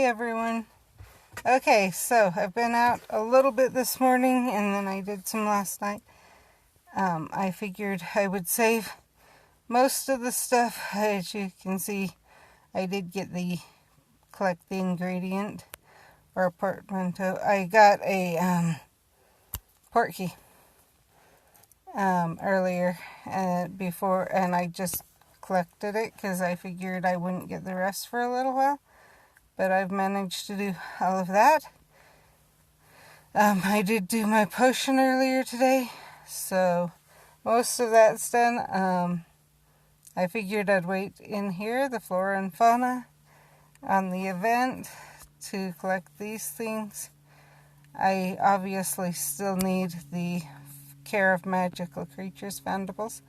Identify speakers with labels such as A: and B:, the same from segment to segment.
A: everyone. Okay, so I've been out a little bit this morning and then I did some last night. I figured I would save most of the stuff. As you can see, I did get collect the ingredient or portmanteau. I got a portkey earlier before, and I just collected it because I figured I wouldn't get the rest for a little while. But I've managed to do all of that. I did do my potion earlier today, so most of that's done. I figured I'd wait in here, the flora and fauna, on the event to collect these things. I obviously still need the Care of Magical Creatures Foundables,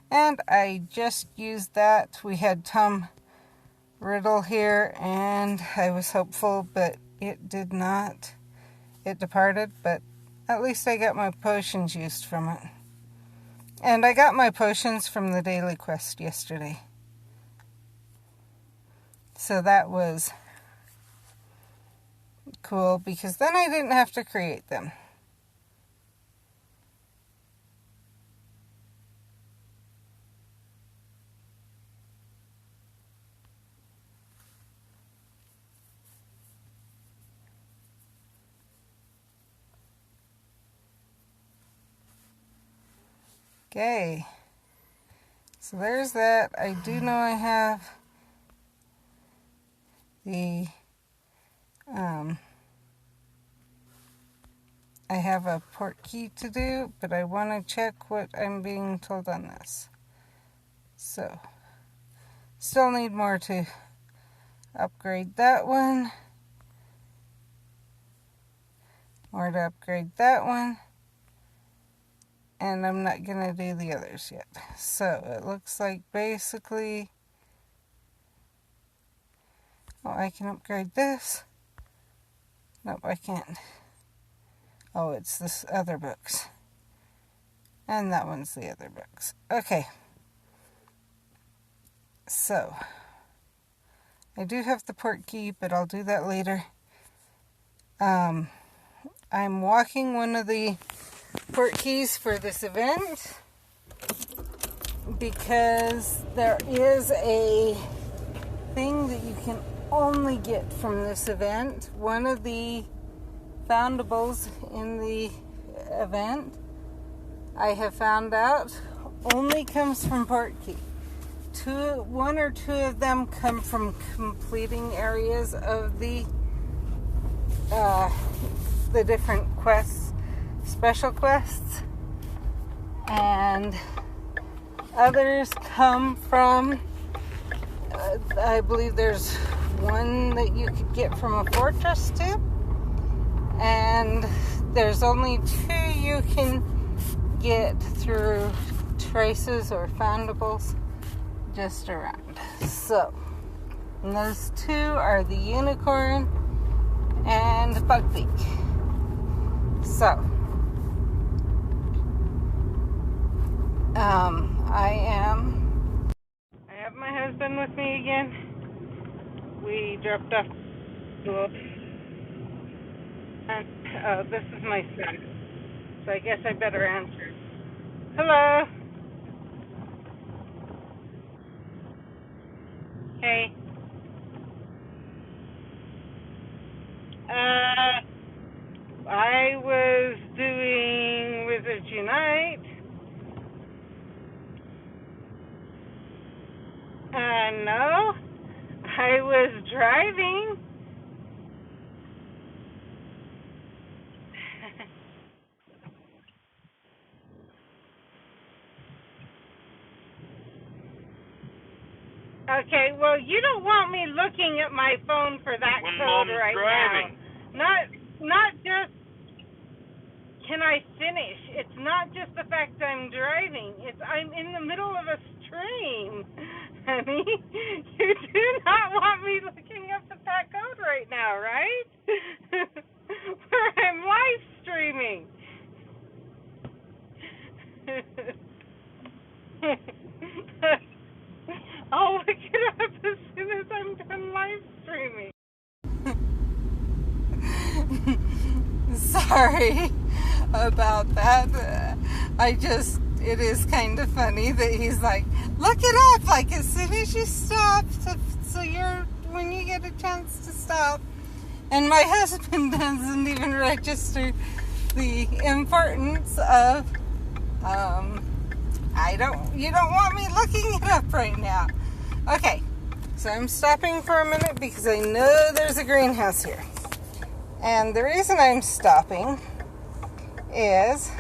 A: and I just used that. We had Tom Riddle here, and I was hopeful, but it did not. It departed, but at least I got my potions used from it. And I got my potions from the daily quest yesterday. So that was cool, because then I didn't have to create them. Okay, so there's that. I do know I have the, I have a port key to do, but I want to check what I'm being told on this. So, still need more to upgrade that one. More to upgrade that one. And I'm not going to do the others yet. So, it looks like basically... Oh, I can upgrade this. Nope, I can't. Oh, it's this other books. And that one's the other books. Okay. So, I do have the port key, but I'll do that later. I'm walking one of the port keys for this event because there is a thing that you can only get from this event. One of the foundables in the event, I have found out, only comes from port key. One or two of them come from completing areas of the different quests, special quests, and others come from, I believe there's one that you could get from a fortress too, and there's only two you can get through traces or foundables just around. So, and those two are the unicorn and bugbeak. So, I have my husband with me again. We dropped off school. And this is my son. So I guess I better answer. Hello. Hey. I was doing Wizards Unite. No. I was driving. Okay, well, you don't want me looking at my phone for that code right
B: driving.
A: Now. Not just can I finish. It's not just the fact I'm driving. It's I'm in the middle of a stream, honey. You do not want me looking up at that code right now, right? Where I'm live streaming. I'll look it up as soon as I'm done live streaming. Sorry about that. It is kind of funny that he's like, look it up, like as soon as you stop, so when you get a chance to stop. And my husband doesn't even register the importance of, you don't want me looking it up right now. Okay, so I'm stopping for a minute because I know there's a greenhouse here. And the reason I'm stopping is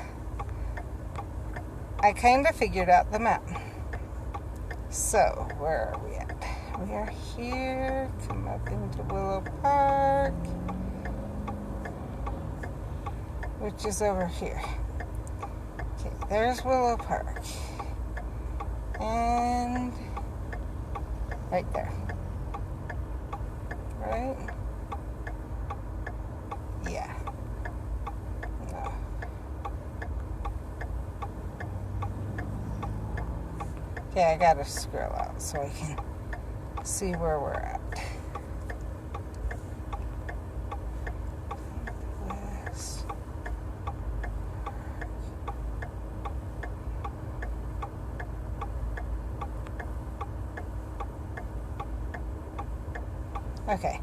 A: I kind of figured out the map. So, where are we at? We are here, come up into Willow Park, which is over here. Okay, there's Willow Park. And right there. Right? Yeah. No. Okay, I gotta scroll out so I can see where we're at. West. Okay.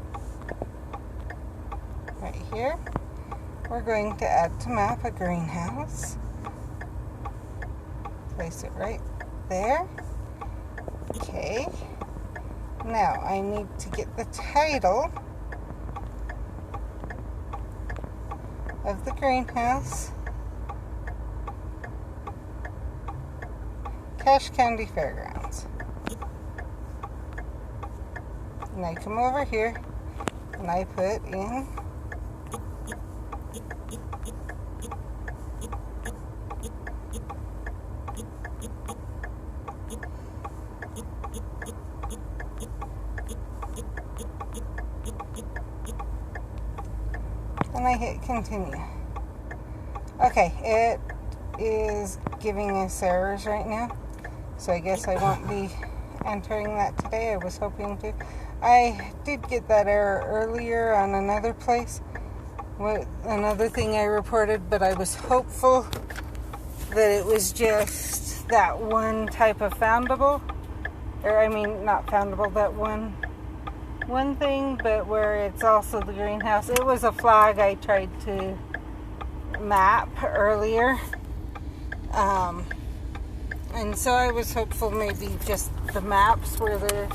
A: Right here, we're going to add to map a greenhouse. Place it right there. Okay. Now I need to get the title of the greenhouse. Cache County Fairgrounds. And I come over here and I put in and I hit continue. Okay, it is giving us errors right now, so I guess I won't be entering that today. I was hoping to. I did get that error earlier on another place, another thing I reported, but I was hopeful that it was just that one type of foundable, or I mean not foundable, that one thing, but where it's also the greenhouse. It was a flag I tried to map earlier, and so I was hopeful maybe just the maps where there,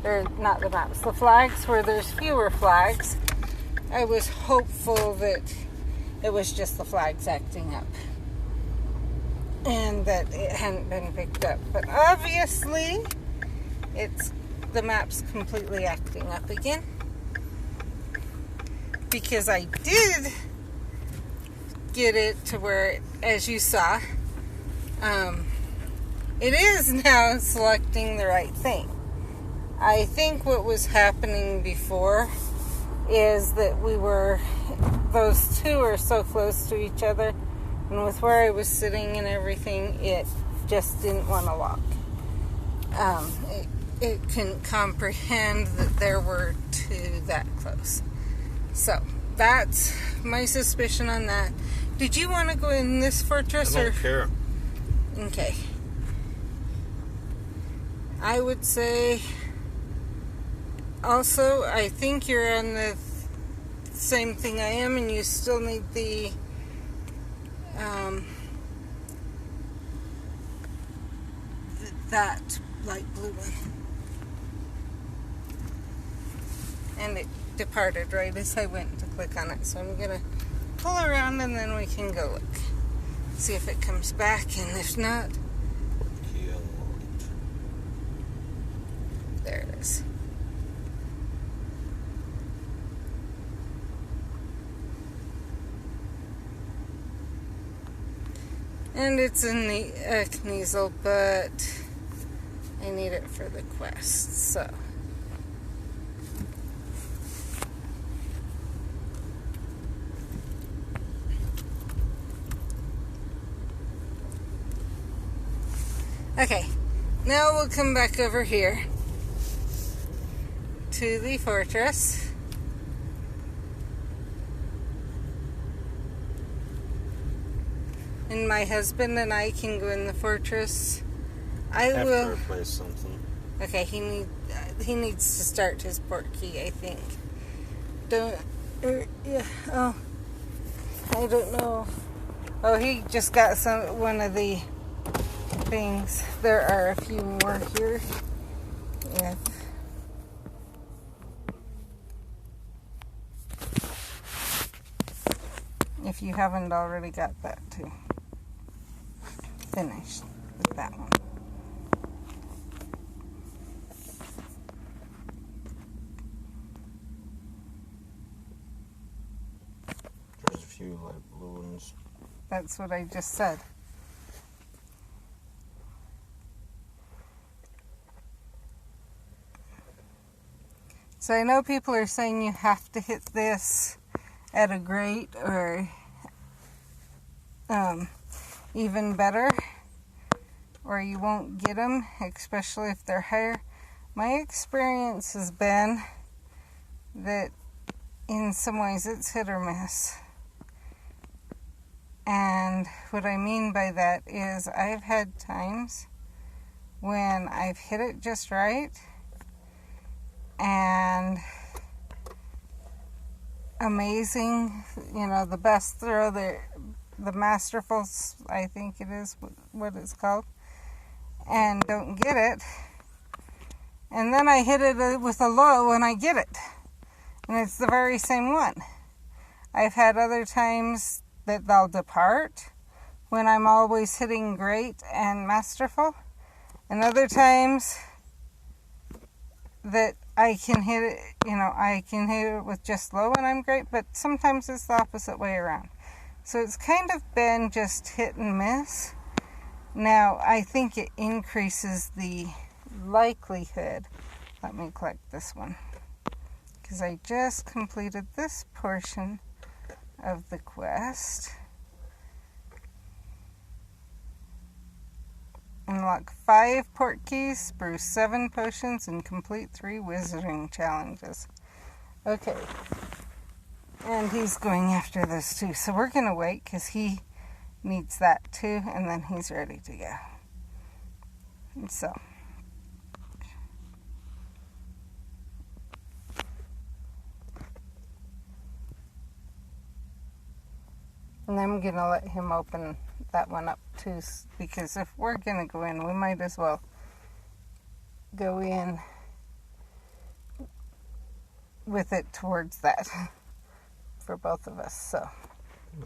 A: or not the maps, the flags where there's fewer flags. I was hopeful that it was just the flags acting up and that it hadn't been picked up, but obviously the map's completely acting up again, because I did get it to where, as you saw, it is now selecting the right thing. I think what was happening before is that those two are so close to each other, and with where I was sitting and everything, it just didn't want to lock. It couldn't comprehend that there were two that close. So, that's my suspicion on that. Did you want to go in this fortress?
B: I don't care.
A: Okay. I would say, also, I think you're on the same thing I am, and you still need the that light blue one. And it departed right as I went to click on it, so I'm gonna pull around and then we can go look, see if it comes back, and if not, there it is. And it's in the Kniesel, but I need it for the quest, so. Okay, now we'll come back over here to the fortress. and my husband and I can go in the fortress. I
B: have
A: will
B: to replace something.
A: Okay, he needs to start his port key, I think. I don't know. Oh, he just got one of the things. There are a few more here. Yeah. If you haven't already got that too. Finished with that one.
B: There's a few light blue ones.
A: That's what I just said. So I know people are saying you have to hit this at a grate or even better, or you won't get them, especially if they're higher. My experience has been that in some ways it's hit or miss. And what I mean by that is I've had times when I've hit it just right and amazing, the best throw, the masterful, I think it is what it's called, and don't get it. And then I hit it with a low and I get it. And it's the very same one. I've had other times that they'll depart when I'm always hitting great and masterful. And other times that I can hit it, I can hit it with just low and I'm great, but sometimes it's the opposite way around. So it's kind of been just hit and miss. Now, I think it increases the likelihood. Let me collect this one, because I just completed this portion of the quest. Unlock 5 port keys, brew 7 potions, and complete 3 wizarding challenges. Okay. And he's going after those too. So we're going to wait because he needs that too, and then he's ready to go. And so. And I'm going to let him open that one up too, because if we're going to go in, we might as well go in with it towards that for both of us. So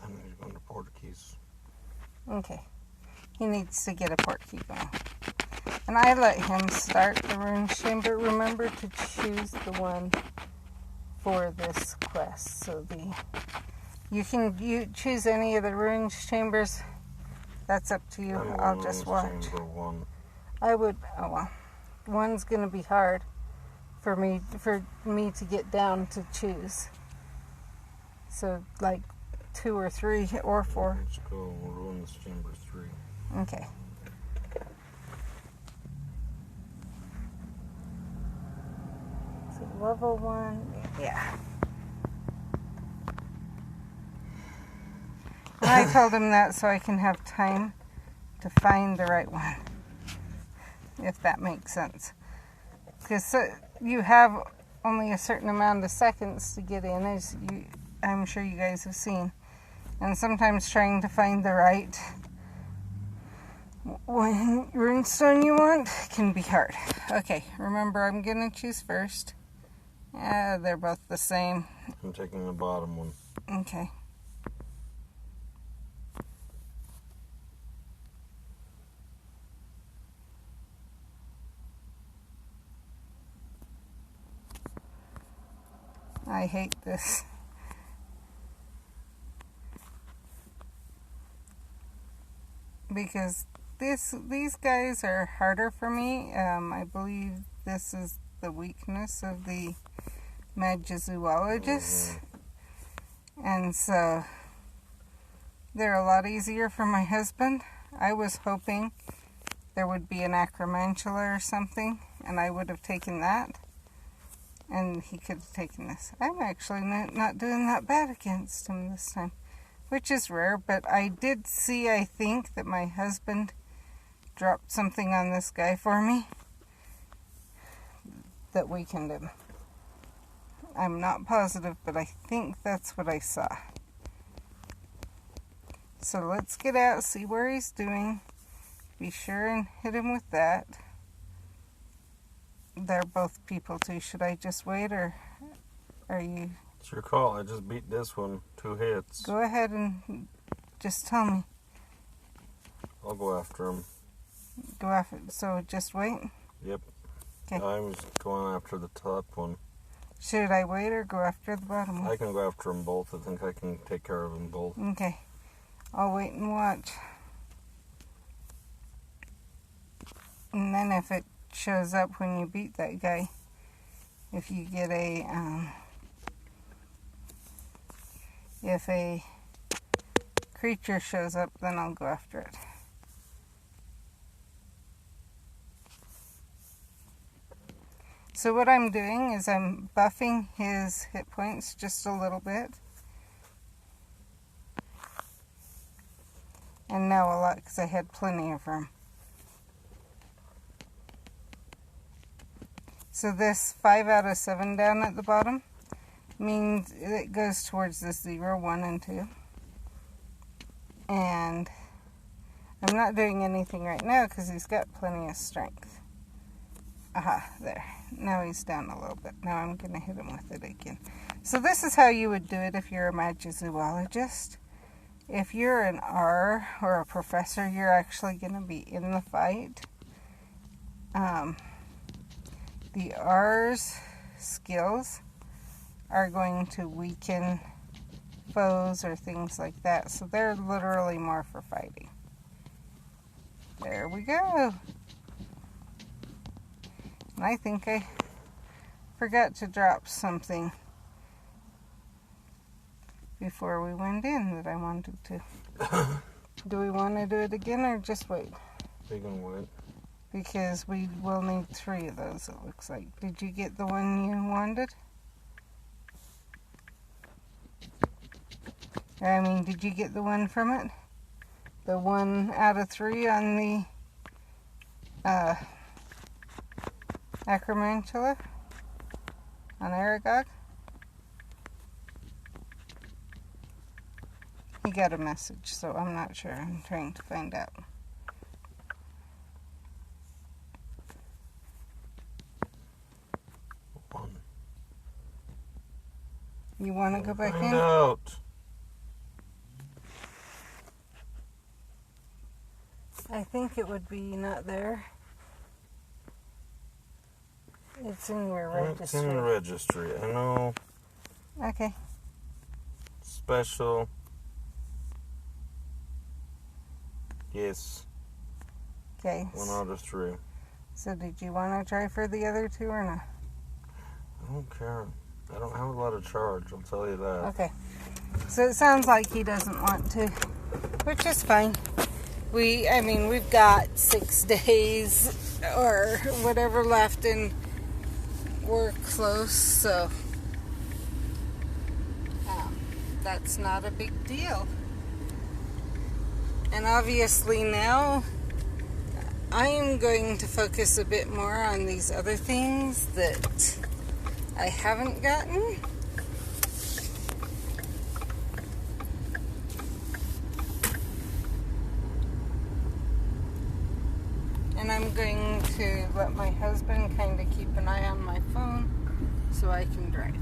B: I'm going to port keys.
A: Okay. He needs to get a port key going. And I let him start the rune chamber. Remember to choose the one for this quest. So you choose any of the rune chambers. That's up to you. I'll just watch.
B: Chamber 1.
A: I would. Oh well, one's gonna be hard for me to get down to choose. So like 2 or 3 or 4.
B: Let's go ruins chamber 3.
A: Okay. So level 1. Yeah. I told him that so I can have time to find the right one, if that makes sense. Because you have only a certain amount of seconds to get in, as I'm sure you guys have seen. And sometimes trying to find the right runestone you want can be hard. Okay, remember I'm going to choose first. They're both the same.
B: I'm taking the bottom one.
A: Okay. I hate this. Because these guys are harder for me. I believe this is the weakness of the Magizoologist. And so they're a lot easier for my husband. I was hoping there would be an Acromantula or something, and I would have taken that. And he could have taken this. I'm actually not doing that bad against him this time. which is rare, but I did see, I think, that my husband dropped something on this guy for me that weakened him. I'm not positive, but I think that's what I saw. So let's get out, see where he's doing. Be sure and hit him with that. They're both people too. Should I just wait, or are you...
B: It's your call. I just beat this one. 2 hits.
A: Go ahead and just tell me.
B: I'll go after him.
A: Go after... So just wait?
B: Yep.
A: Okay.
B: I'm just going after the top one.
A: Should I wait or go after the bottom one?
B: I can go after them both. I think I can take care of them both.
A: Okay. I'll wait and watch. And then if it shows up when you beat that guy, if you get if a creature shows up, then I'll go after it. So what I'm doing is I'm buffing his hit points just a little bit. And now a lot, because I had plenty of room. So this 5 out of 7 down at the bottom means it goes towards the 0, 1, and 2. And I'm not doing anything right now because he's got plenty of strength. Aha, there. Now he's down a little bit. Now I'm going to hit him with it again. So this is how you would do it if you're a Magizoologist. If you're an R or a professor, you're actually going to be in the fight. The R's skills are going to weaken foes or things like that. So they're literally more for fighting. There we go. And I think I forgot to drop something before we went in that I wanted to. Do we want to do it again or just wait?
B: We can wait.
A: Because we will need 3 of those, it looks like. Did you get the one you wanted? I mean, did you get the one from it? The 1 out of 3 on the Acromantula? On Aragog? He got a message, so I'm not sure. I'm trying to find out. You want to go back in?
B: Find out.
A: I think it would be not there. It's in your registry.
B: It's in the registry. I know.
A: Okay.
B: Special. Yes.
A: Okay.
B: 1 out of 3.
A: So did you want to try for the other 2 or not?
B: I don't care. I don't have a lot of charge, I'll tell you that.
A: Okay. So it sounds like he doesn't want to, which is fine. We've got 6 days or whatever left and we're close, so that's not a big deal. And obviously now I am going to focus a bit more on these other things that I haven't gotten. And I'm going to let my husband kind of keep an eye on my phone so I can drive.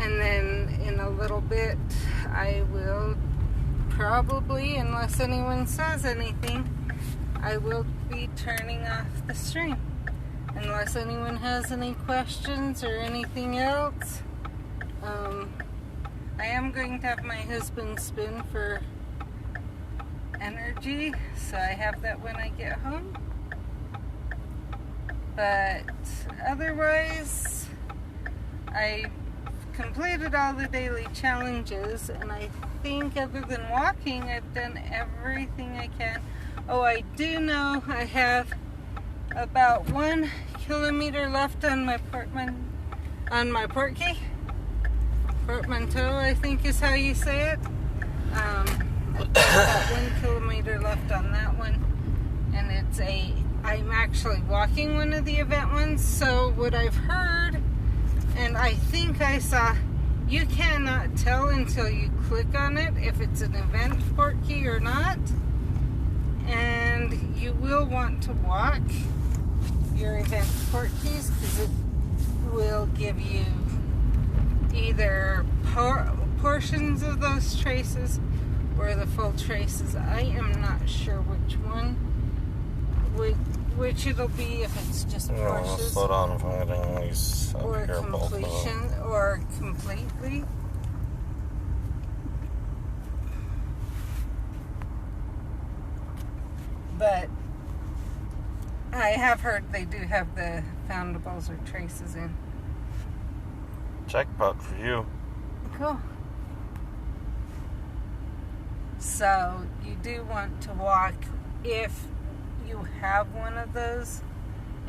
A: And then in a little bit I will probably, unless anyone says anything, I will be turning off the stream. Unless anyone has any questions or anything else, I am going to have my husband spin for energy, so I have that when I get home. But otherwise, I completed all the daily challenges, and I think other than walking, I've done everything I can. Oh, I do know I have about 1 kilometer left on my on my portmanteau, I think is how you say it. About 1 kilometer left on that one, and I'm actually walking one of the event ones. So what I've heard, and I think I saw, you cannot tell until you click on it if it's an event port key or not, and you will want to walk your event port keys because it will give you either portions of those traces or the full traces. I am not sure which one, which it'll be if it's just portions.
B: Slow down if I'm getting these up
A: or
B: here,
A: completion, or completely. But I have heard they do have the foundables or traces in.
B: Jackpot for you.
A: Cool. So you do want to walk, if you have one of those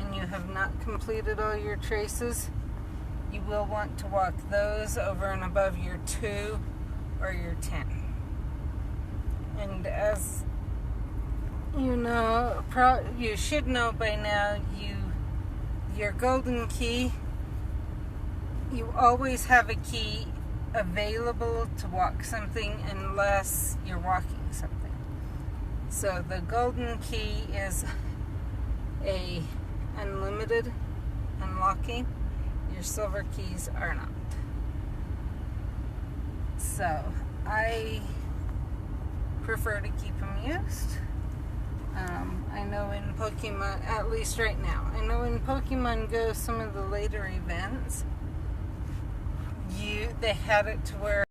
A: and you have not completed all your traces, you will want to walk those over and above your 2 or your 10. And as you know, you should know by now, your golden key, you always have a key available to walk something unless you're walking something. So the golden key is a unlimited unlocking. Your silver keys are not. So I prefer to keep them used. I know in Pokemon, at least right now, I know in Pokemon Go, some of the later events, they had it to where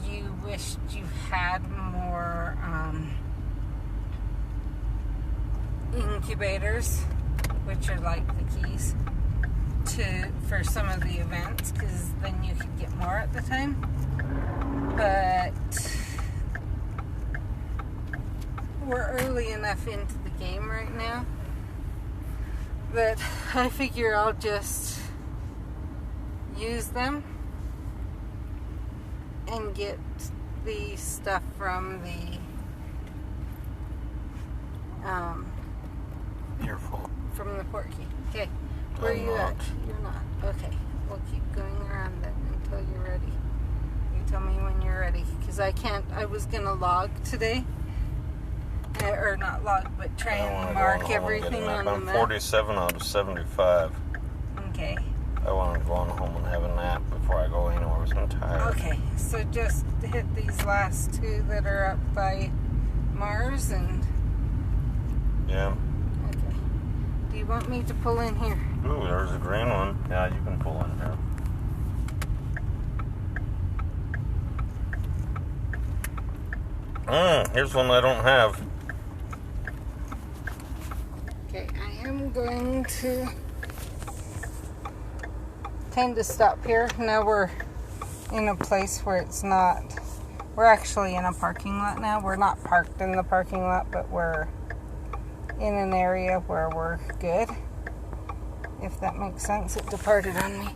A: you wished you had more incubators, which are like the keys for some of the events, because then you could get more at the time. But we're early enough into the game right now that I figure I'll just use them and get the stuff from the
B: You're full.
A: from the port key. Okay, where are you at? You're not. Okay, we'll keep going around then until you're ready. You tell me when you're ready, because I was gonna log today, or not log, but try and mark everything on the map.
B: I'm 47 out of 75.
A: Okay.
B: I want to go on home and have a nap before I go anywhere. I'm tired.
A: Okay, so just hit these last 2 that are up by Mars and...
B: Yeah.
A: Okay. Do you want me to pull in here?
B: Ooh, there's a green one. Yeah, you can pull in here. Here's one I don't have.
A: Okay, I am going to kind of stop here. Now we're in a place where it's not... We're actually in a parking lot now. We're not parked in the parking lot, but we're in an area where we're good. If that makes sense. It departed on me.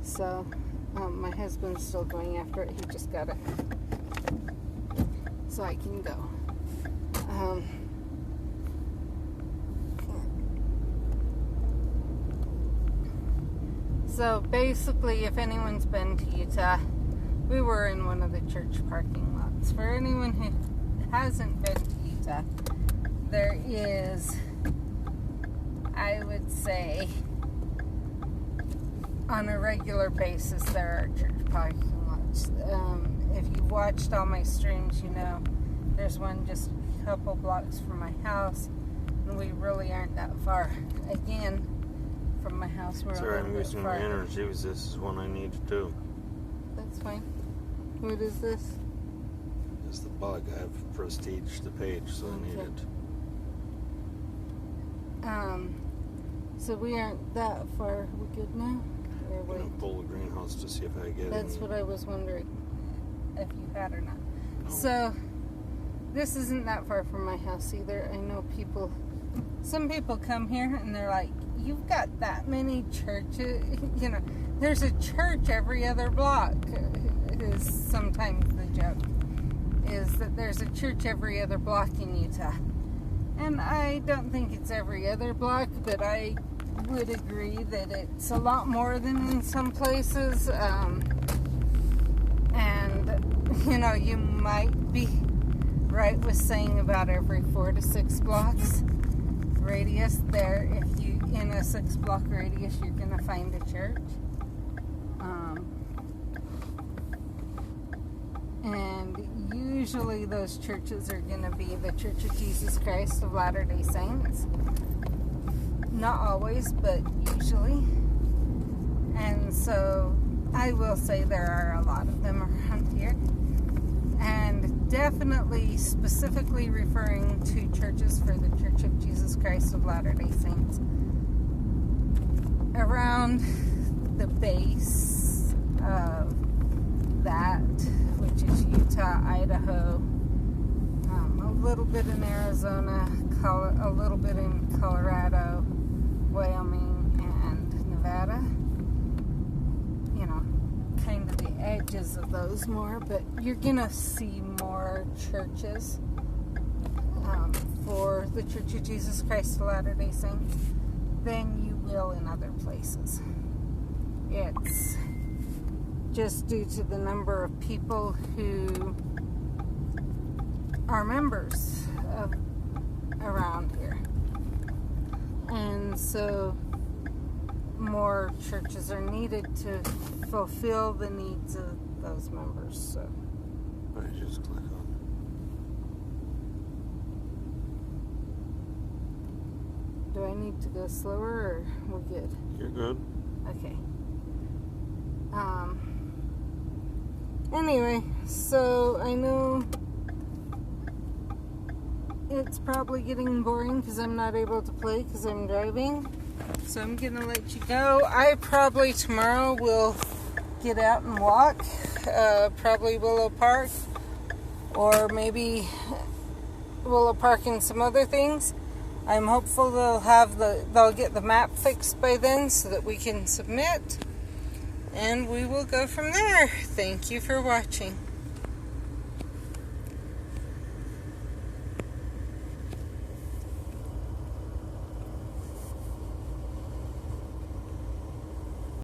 A: So, my husband's still going after it. He just got it. So I can go. So basically, if anyone's been to Utah, we were in one of the church parking lots. For anyone who hasn't been to Utah, there is, I would say, on a regular basis, there are church parking lots. If you've watched all my streams, you know there's one just a couple blocks from my house, and we really aren't that far. Again, from my house, we're
B: Sorry,
A: a little
B: I'm
A: bit
B: using
A: far.
B: my energy. This is one I need to do.
A: That's fine. What is this?
B: It's the bug. I have prestige the page, so I need it.
A: So we aren't that far. We good now? Or
B: I'm
A: wait?
B: gonna pull the greenhouse to see if I get
A: That's
B: any.
A: what I was wondering, if you had or not. So, this isn't that far from my house either. I know some people come here and they're like, you've got that many churches, you know, there's a church every other block, is sometimes the joke, is that there's a church every other block in Utah. And I don't think it's every other block, but I would agree that it's a lot more than in some places. And, you know, you might be right with saying about every 4 to 6 blocks radius there. If you, in a 6 block radius, you're going to find a church. And usually those churches are going to be the Church of Jesus Christ of Latter-day Saints. Not always, but usually. And so I will say there are a lot of them around here. And definitely specifically referring to churches for the Church of Jesus Christ of Latter-day Saints. Around the base of that, which is Utah, Idaho, a little bit in Arizona, a little bit in Colorado, Wyoming, and Nevada. You know, kind of the edges of those more, but you're gonna see more churches for the Church of Jesus Christ of Latter-day Saints than you will in other places. It's just due to the number of people who are members of around here. And so more churches are needed to fulfill the needs of those members. So
B: I just click on
A: it. Do I need to go slower or we're good?
B: You're good.
A: Okay. Anyway, so I know it's probably getting boring because I'm not able to play because I'm driving. So I'm going to let you go. I probably tomorrow will get out and walk. Probably Willow Park. Or maybe Willow Park and some other things. I'm hopeful they'll get the map fixed by then so that we can submit. And we will go from there. Thank you for watching.